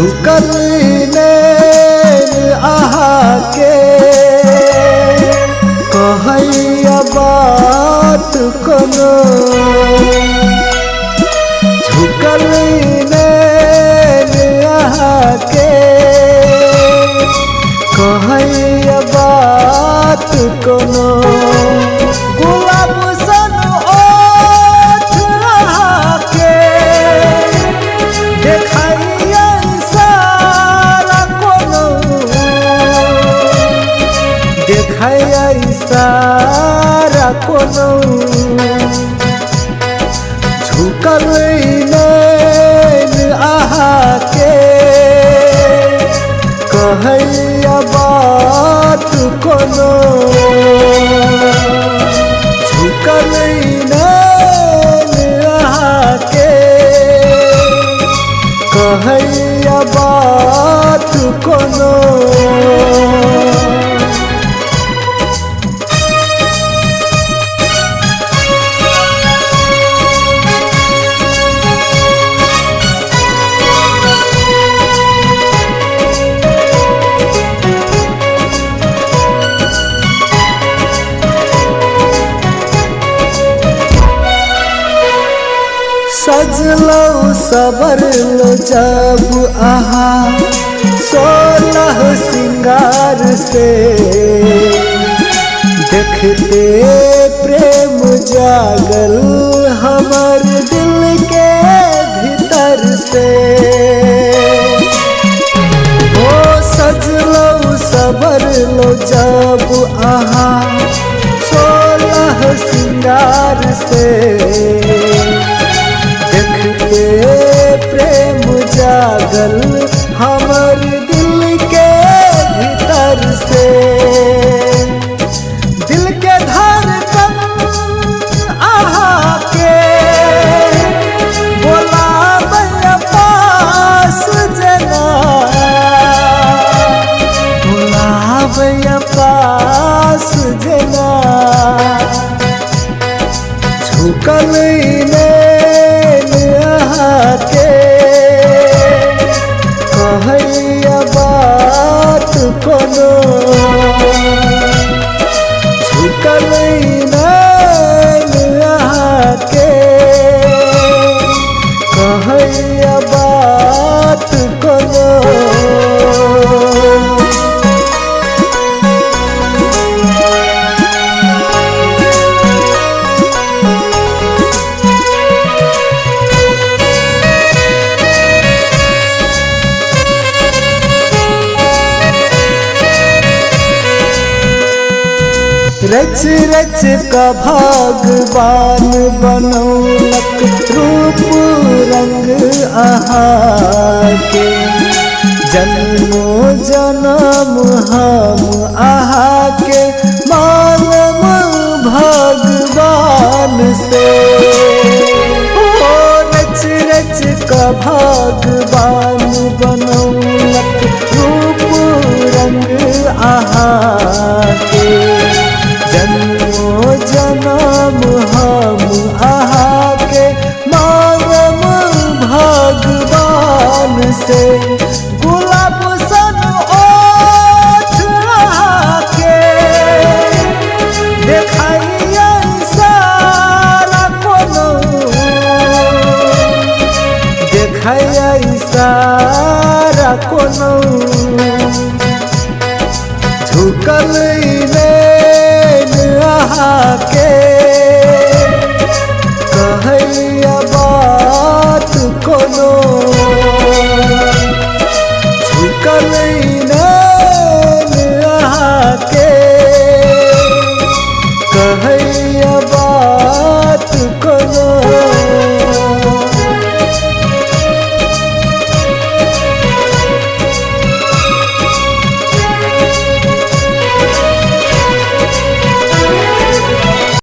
झुकल नैन आहा के कहैया बात कोनो। झुकल नैन आहा के कहैया बात कोनो। गुलाब सन ओठ आहा के देखाइया इशारा कोनो। देखाइया इशारा कोनो। झुकल नैन आहा के कहैया बात कोनो। झुकल नैन आहा के कहैया बात कोनो। सजलो सवरलो जब आहा सोलह सिंगार से। देखते प्रेम जागल हमर दिल के भीतर से। ओ सजलो सवरलो जब आहा सोलह सिंगार से। देखते प्रेम जागल हमर दिल के भीतर से। दिल के धड़कन आहा के बोलावे पास जना। बोलावे पास जना। झुकल के कहैया बात कोनो। झुकल नैन आहा के कहैया बात कोनो। रच रच का भगवान बनौलक रूप रंग आहा के। जन्मो जन्म हम आहा के मांगम भगवान से। ओ रच रच का भगवान बनौलक रूप रंग आहा के। जन्मो जन्म हम आहा के मांगम भगवान से। गुलाब सन ओठ आहा के देखाइया इशारा कोनो। देखाइया इशारा कोनो। झुकल नैन आहा के